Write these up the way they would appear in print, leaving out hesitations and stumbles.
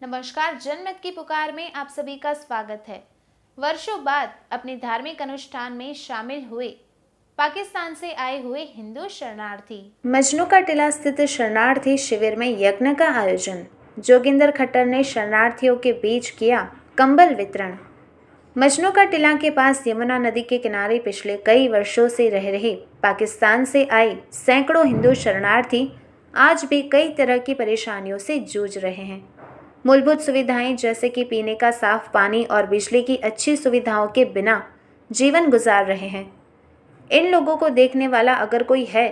नमस्कार। जनमत की पुकार में आप सभी का स्वागत है। वर्षों बाद अपने धार्मिक अनुष्ठान में शामिल हुए पाकिस्तान से आए हुए हिंदू शरणार्थी। मजनू का टीला स्थित शरणार्थी शिविर में यज्ञ का आयोजन। जोगिंदर खट्टर ने शरणार्थियों के बीच किया कंबल वितरण। मजनू का टीला के पास यमुना नदी के किनारे पिछले कई वर्षों से रह रहे पाकिस्तान से आए सैकड़ों हिंदू शरणार्थी आज भी कई तरह की परेशानियों से जूझ रहे हैं। मूलभूत सुविधाएं जैसे कि पीने का साफ पानी और बिजली की अच्छी सुविधाओं के बिना जीवन गुजार रहे हैं। इन लोगों को देखने वाला अगर कोई है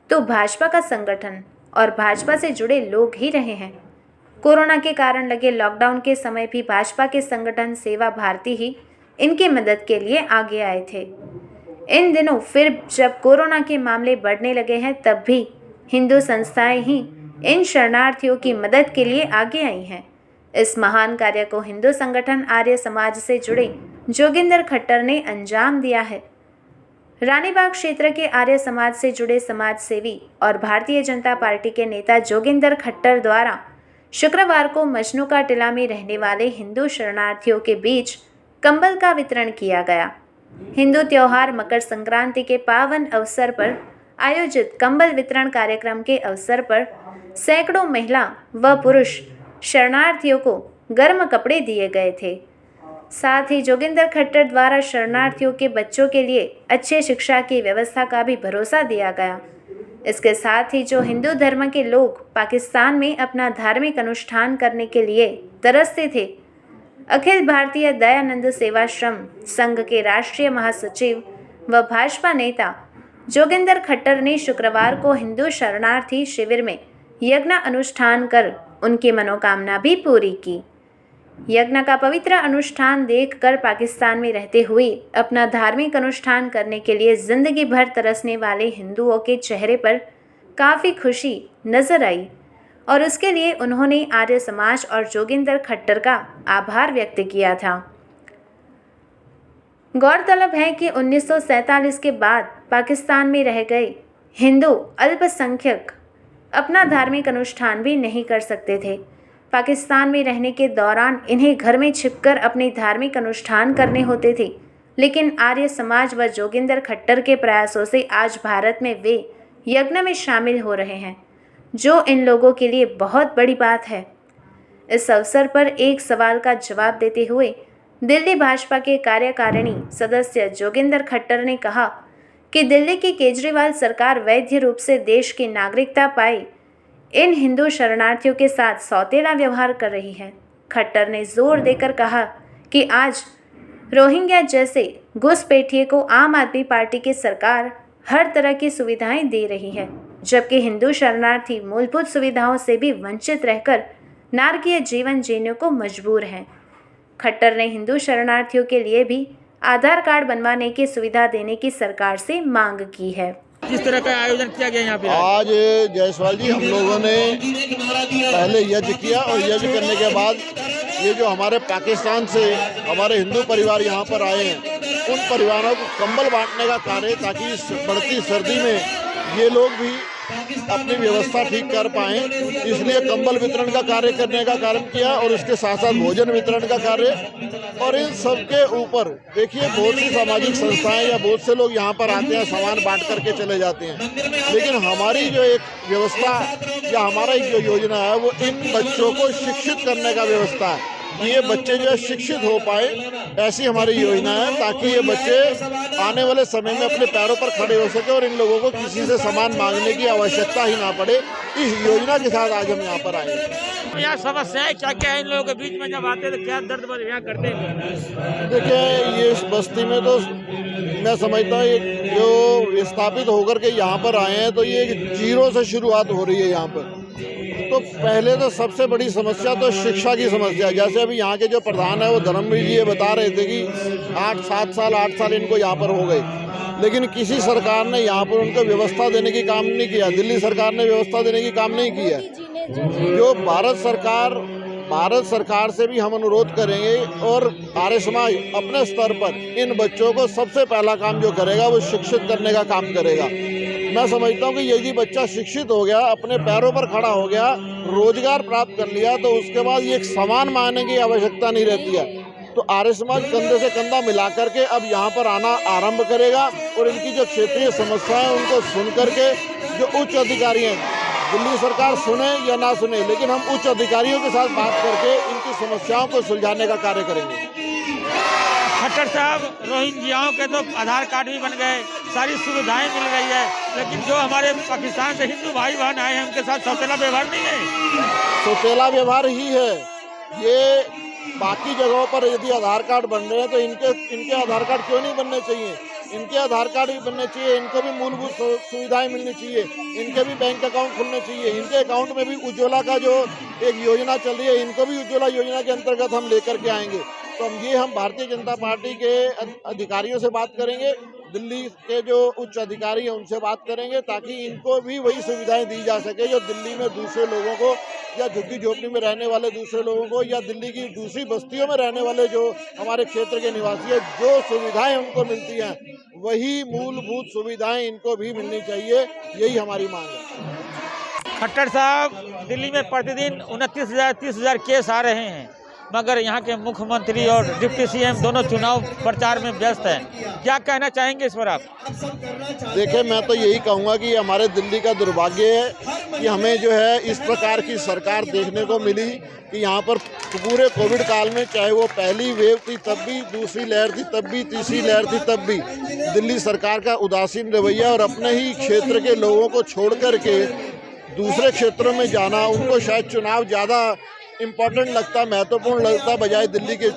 तो भाजपा का संगठन और भाजपा से जुड़े लोग ही रहे हैं। कोरोना के कारण लगे लॉकडाउन के समय भी भाजपा के संगठन सेवा भारती ही इनकी मदद के लिए आगे आए थे। इन दिनों फिर जब कोरोना के मामले बढ़ने लगे हैं तब भी हिंदू संस्थाएं ही इन शरणार्थियों की मदद के लिए आगे आई हैं। इस महान कार्य को हिंदू संगठन आर्य समाज से जुड़े जोगिंदर खट्टर ने अंजाम दिया है। रानीबाग क्षेत्र के आर्य समाज से जुड़े समाज सेवी और भारतीय जनता पार्टी के नेता जोगिंदर खट्टर द्वारा शुक्रवार को मजनू का टीला में रहने वाले हिंदू शरणार्थियों के बीच कंबल का वितरण किया गया। हिंदू त्योहार मकर संक्रांति के पावन अवसर पर आयोजित कंबल वितरण कार्यक्रम के अवसर पर सैकड़ों महिला व पुरुष शरणार्थियों को गर्म कपड़े दिए गए थे। साथ ही जोगिंदर खट्टर द्वारा शरणार्थियों के बच्चों के लिए अच्छे शिक्षा की व्यवस्था का भी भरोसा दिया गया। इसके साथ ही जो हिंदू धर्म के लोग पाकिस्तान में अपना धार्मिक अनुष्ठान करने के लिए तरसते थे, अखिल भारतीय दयानंद सेवाश्रम संघ के राष्ट्रीय महासचिव व भाजपा नेता जोगिंदर खट्टर ने शुक्रवार को हिंदू शरणार्थी शिविर में यज्ञ अनुष्ठान कर उनकी मनोकामना भी पूरी की। यज्ञ का पवित्र अनुष्ठान देखकर पाकिस्तान में रहते हुए अपना धार्मिक अनुष्ठान करने के लिए जिंदगी भर तरसने वाले हिंदुओं के चेहरे पर काफ़ी खुशी नजर आई और उसके लिए उन्होंने आर्य समाज और जोगिंदर खट्टर का आभार व्यक्त किया था। गौरतलब है कि 1947 के बाद पाकिस्तान में रह गए हिंदू अल्पसंख्यक अपना धार्मिक अनुष्ठान भी नहीं कर सकते थे। पाकिस्तान में रहने के दौरान इन्हें घर में छिपकर अपने धार्मिक अनुष्ठान करने होते थे, लेकिन आर्य समाज व जोगिंदर खट्टर के प्रयासों से आज भारत में वे यज्ञ में शामिल हो रहे हैं, जो इन लोगों के लिए बहुत बड़ी बात है। इस अवसर पर एक सवाल का जवाब देते हुए दिल्ली भाजपा के कार्यकारिणी सदस्य जोगिंदर खट्टर ने कहा कि दिल्ली की केजरीवाल सरकार वैध रूप से देश की नागरिकता पाए इन हिंदू शरणार्थियों के साथ सौतेला व्यवहार कर रही है। खट्टर ने जोर देकर कहा कि आज रोहिंग्या जैसे घुसपैठिए को आम आदमी पार्टी की सरकार हर तरह की सुविधाएं दे रही है, जबकि हिंदू शरणार्थी मूलभूत सुविधाओं से भी वंचित रहकर नारकीय जीवन जीने को मजबूर हैं। खट्टर ने हिंदू शरणार्थियों के लिए भी आधार कार्ड बनवाने की सुविधा देने की सरकार से मांग की है। किस तरह का आयोजन किया गया यहाँ पे? आज जायसवाल जी, हम लोगों ने पहले यज्ञ किया और यज्ञ करने के बाद ये जो हमारे पाकिस्तान से हमारे हिंदू परिवार यहाँ पर आए हैं, उन परिवारों को कंबल बांटने का कार्य, ताकि इस बढ़ती सर्दी में ये लोग भी अपनी व्यवस्था ठीक कर पाएँ, इसलिए कंबल वितरण का कार्य करने का कारण किया और इसके साथ साथ भोजन वितरण का कार्य। और इन सब के ऊपर देखिए, बहुत सी सामाजिक संस्थाएं या बहुत से लोग यहाँ पर आते हैं, सामान बांट करके चले जाते हैं, लेकिन हमारी जो एक व्यवस्था या हमारा एक जो योजना है वो इन बच्चों को शिक्षित करने का व्यवस्था है। ये बच्चे जो है शिक्षित हो पाए, ऐसी हमारी योजना है, ताकि ये बच्चे आने वाले समय में अपने पैरों पर खड़े हो सके और इन लोगों को किसी से सामान मांगने की आवश्यकता ही ना पड़े। इस योजना के साथ आज हम यहाँ पर आए। यहाँ समस्याएं क्या क्या है इन लोगों के बीच में? जब आते हैं तो क्या दर्द यहाँ करते हैं? देखिए, ये इस बस्ती में तो मैं समझता हूँ जो स्थापित होकर के यहाँ पर आए हैं तो ये जीरो से शुरुआत हो रही है यहाँ पर। तो पहले तो सबसे बड़ी समस्या तो शिक्षा की समस्या है। जैसे अभी यहाँ के जो प्रधान है वो धर्मवीर जी ये बता रहे थे कि 8 साल इनको यहाँ पर हो गए, लेकिन किसी सरकार ने यहाँ पर उनको व्यवस्था देने की काम नहीं किया। दिल्ली सरकार ने व्यवस्था देने की काम नहीं किया। जो भारत सरकार से भी हम अनुरोध करेंगे और आर्य समाज अपने स्तर पर इन बच्चों को सबसे पहला काम जो करेगा वो शिक्षित करने का काम करेगा। मैं समझता हूँ कि यदि बच्चा शिक्षित हो गया, अपने पैरों पर खड़ा हो गया, रोजगार प्राप्त कर लिया, तो उसके बाद ये एक समान मानने की आवश्यकता नहीं रहती है। तो आर्य समाज कंधे से कंधा मिला करके अब यहाँ पर आना आरंभ करेगा और इनकी जो क्षेत्रीय समस्याएं उनको सुन करके जो उच्च अधिकारी हैं, दिल्ली सरकार सुने या ना सुने, लेकिन हम उच्च अधिकारियों के साथ बात करके इनकी समस्याओं को सुलझाने का कार्य करेंगे। खट्टर साहब, रोहिंग्याओं के तो आधार कार्ड भी बन गए, सारी सुविधाएं मिल रही है, लेकिन जो हमारे पाकिस्तान से हिंदू भाई बहन आए हैं उनके साथ सौतेला व्यवहार नहीं है। सौतेला व्यवहार ही है ये। बाकी जगहों पर यदि आधार कार्ड बन रहे हैं तो इनके आधार कार्ड क्यों नहीं बनने चाहिए? इनके आधार कार्ड भी बनने चाहिए, इनको भी मूलभूत सुविधाएं मिलनी चाहिए, इनके भी बैंक अकाउंट खुलने चाहिए, इनके अकाउंट में भी उज्ज्वला का जो एक योजना चल रही है, इनको भी उज्ज्वला योजना के अंतर्गत हम लेकर के आएंगे। तो हम भारतीय जनता पार्टी के अधिकारियों से बात करेंगे, दिल्ली के जो उच्च अधिकारी हैं उनसे बात करेंगे, ताकि इनको भी वही सुविधाएं दी जा सके जो दिल्ली में दूसरे लोगों को, या झुग्गी झोपड़ी में रहने वाले दूसरे लोगों को, या दिल्ली की दूसरी बस्तियों में रहने वाले जो हमारे क्षेत्र के निवासी हैं, जो सुविधाएं उनको मिलती हैं वही मूलभूत सुविधाएं इनको भी मिलनी चाहिए। यही हमारी मांग है। खट्टर साहब, दिल्ली में प्रतिदिन 29,000 30,000 केस आ रहे हैं, मगर यहाँ के मुख्यमंत्री और डिप्टी सीएम दोनों चुनाव प्रचार में व्यस्त हैं। क्या कहना चाहेंगे इस पर आप? देखिए, मैं तो यही कहूँगा कि हमारे दिल्ली का दुर्भाग्य है कि हमें जो है इस प्रकार की सरकार देखने को मिली कि यहाँ पर पूरे कोविड काल में, चाहे वो पहली वेव थी तब भी, दूसरी लहर थी तब भी, तीसरी लहर थी तब भी, दिल्ली सरकार का उदासीन रवैया और अपने ही क्षेत्र के लोगों को छोड़ करके दूसरे क्षेत्रों में जाना, उनको शायद चुनाव ज़्यादा इम्पोर्टेंट लगता, महत्वपूर्ण लगता बजाय दिल्ली के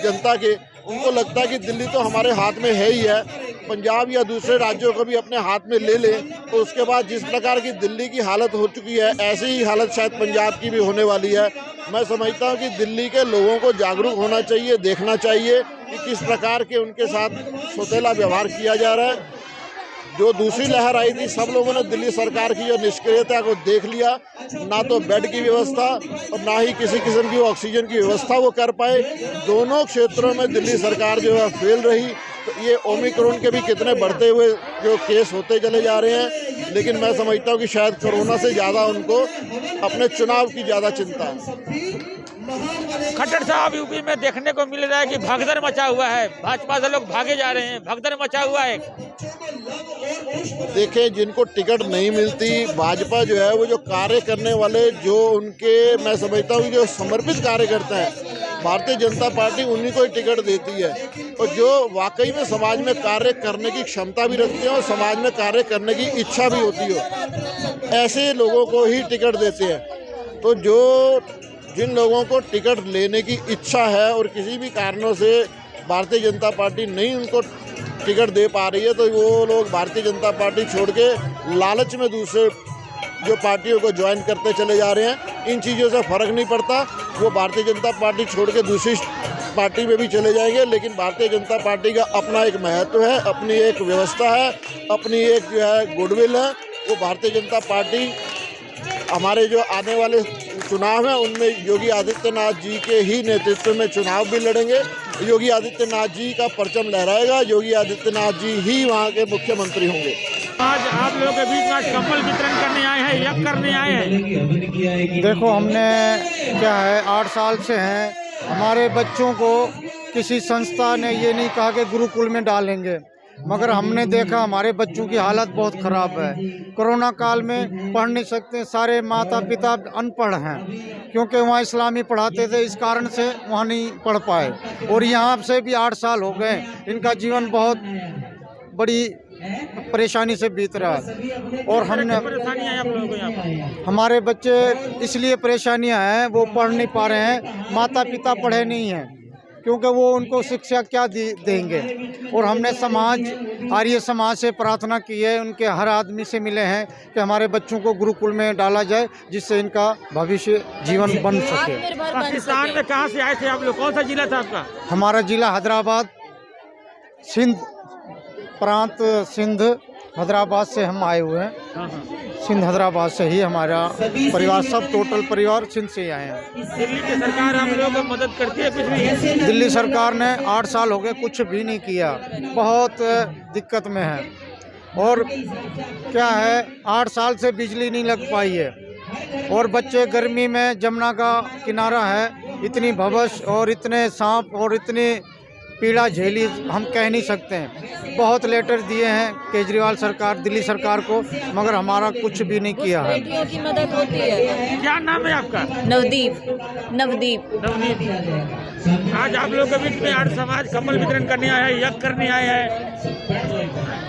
जनता के। उनको लगता है कि दिल्ली तो हमारे हाथ में है ही है, पंजाब या दूसरे राज्यों को भी अपने हाथ में ले लें तो उसके बाद जिस प्रकार की दिल्ली की हालत हो चुकी है, ऐसी ही हालत शायद पंजाब की भी होने वाली है। मैं समझता हूँ कि दिल्ली के लोगों को जागरूक होना चाहिए, देखना चाहिए कि किस प्रकार के उनके साथ सौतेला व्यवहार किया जा रहा है। जो दूसरी लहर आई थी, सब लोगों ने दिल्ली सरकार की जो निष्क्रियता को देख लिया, ना तो बेड की व्यवस्था और ना ही किसी किस्म की ऑक्सीजन की व्यवस्था वो कर पाए। दोनों क्षेत्रों में दिल्ली सरकार जो है फेल रही। तो ये ओमिक्रॉन के भी कितने बढ़ते हुए जो केस होते चले जा रहे हैं, लेकिन मैं समझता हूँ कि शायद कोरोना से ज़्यादा उनको अपने चुनाव की ज़्यादा चिंता है। खट्टर साहब, यूपी में देखने को मिल रहा है कि भगदड़ मचा हुआ है, भाजपा से लोग भागे जा रहे हैं, भगदड़ मचा हुआ है। देखिए, जिनको टिकट नहीं मिलती, भाजपा जो है वो जो कार्य करने वाले, जो उनके, मैं समझता हूँ जो समर्पित कार्य करते हैं, भारतीय जनता पार्टी उन्हीं को ही टिकट देती है। और जो वाकई में समाज में कार्य करने की क्षमता भी रखते हैं और समाज में कार्य करने की इच्छा भी होती हो, ऐसे लोगों को ही टिकट देते हैं। तो जिन लोगों को टिकट लेने की इच्छा है और किसी भी कारणों से भारतीय जनता पार्टी नहीं उनको टिकट दे पा रही है, तो वो लोग भारतीय जनता पार्टी छोड़ के लालच में दूसरे जो पार्टियों को ज्वाइन करते चले जा रहे हैं। इन चीज़ों से फ़र्क नहीं पड़ता, वो भारतीय जनता पार्टी छोड़ के दूसरी पार्टी में भी चले जाएंगे, लेकिन भारतीय जनता पार्टी का अपना एक महत्व है, अपनी एक व्यवस्था है, अपनी एक जो है गुडविल है। वो भारतीय जनता पार्टी हमारे जो आने वाले चुनाव हैं उनमें योगी आदित्यनाथ जी के ही नेतृत्व में चुनाव भी लड़ेंगे। योगी आदित्यनाथ जी का परचम लहराएगा, योगी आदित्यनाथ जी ही वहाँ के मुख्यमंत्री होंगे। आज आप लोगों के बीच में कंबल वितरण करने आए हैं, यज्ञ करने आए हैं। देखो, हमने क्या है 8 साल से हैं, हमारे बच्चों को किसी संस्था ने ये नहीं कहा कि गुरुकुल में डालेंगे, मगर हमने देखा हमारे बच्चों की हालत बहुत ख़राब है। कोरोना काल में पढ़ नहीं सकते, सारे माता पिता अनपढ़ हैं, क्योंकि वहाँ इस्लामी पढ़ाते थे, इस कारण से वहाँ नहीं पढ़ पाए। और यहाँ से भी 8 साल हो गए, इनका जीवन बहुत बड़ी परेशानी से बीत रहा है। और हमने परेशानियां आप लोगों को यहाँ पर? हमारे बच्चे इसलिए परेशानियां हैं, वो पढ़ नहीं पा रहे हैं, माता पिता पढ़े नहीं हैं, क्योंकि वो उनको शिक्षा क्या देंगे। और हमने आर्य समाज से प्रार्थना की है, उनके हर आदमी से मिले हैं कि हमारे बच्चों को गुरुकुल में डाला जाए, जिससे इनका भविष्य जीवन बन सके। पाकिस्तान में कहाँ से आए थे आप लोग? कौन सा जिला था आपका? हमारा जिला हैदराबाद, सिंध प्रांत, सिंध हैदराबाद से हम आए हुए हैं। सिंध हैदराबाद से ही हमारा परिवार, सब टोटल परिवार सिंध से ही आए हैं। दिल्ली की सरकार आप लोगों को मदद करती है कुछ भी? दिल्ली सरकार ने 8 साल हो गए कुछ भी नहीं किया, बहुत दिक्कत में है। और क्या है 8 साल से बिजली नहीं लग पाई है और बच्चे गर्मी में जमुना का किनारा है, इतनी भवस और इतने सांप और इतनी पीड़ा झेली हम कह नहीं सकते हैं। बहुत लेटर दिए हैं केजरीवाल सरकार, दिल्ली सरकार को, मगर हमारा कुछ भी नहीं किया है। बेटियों की मदद होती है। क्या नाम है आपका? नवदीप। नवदीप। नवनीत। आज आप लोग के बीच में आर्य समाज कमल वितरण करने आया है, यज्ञ करने आया है,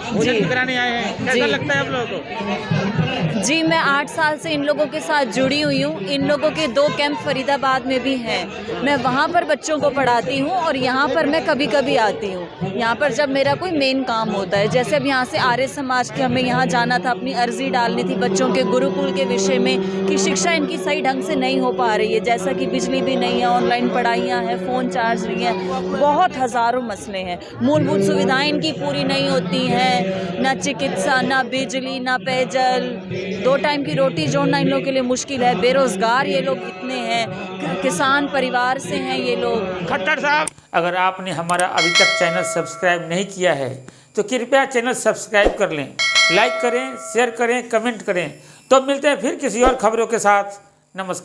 भोजन कराने आए हैं, कैसा लगता है आप लोगों को? जी, मैं 8 साल से इन लोगों के साथ जुड़ी हुई हूँ। इन लोगों के 2 कैंप फरीदाबाद में भी हैं। मैं वहाँ पर बच्चों को पढ़ाती हूँ और यहाँ पर मैं कभी कभी आती हूँ। यहाँ पर जब मेरा कोई मेन काम होता है, जैसे अब यहाँ से आर्य समाज के हमें यहाँ जाना था, अपनी अर्जी डालनी थी बच्चों के गुरुकुल के विषय में कि शिक्षा इनकी सही ढंग से नहीं हो पा रही है, जैसा कि बिजली भी नहीं है, ऑनलाइन पढ़ाइयाँ हैं, फ़ोन चार्ज नहीं है, बहुत हज़ारों मसले हैं। मूलभूत सुविधाएँ इनकी पूरी नहीं होती हैं, ना चिकित्सा, ना बिजली, ना पेयजल, 2 टाइम की रोटी जोड़ना इन लोगों के लिए मुश्किल है। बेरोजगार ये लोग इतने हैं, किसान परिवार से हैं ये लोग। खट्टर साहब, अगर आपने हमारा अभी तक चैनल सब्सक्राइब नहीं किया है तो कृपया चैनल सब्सक्राइब कर लें, लाइक करें, शेयर करें, कमेंट करें। तो मिलते हैं फिर किसी और खबरों के साथ। नमस्कार।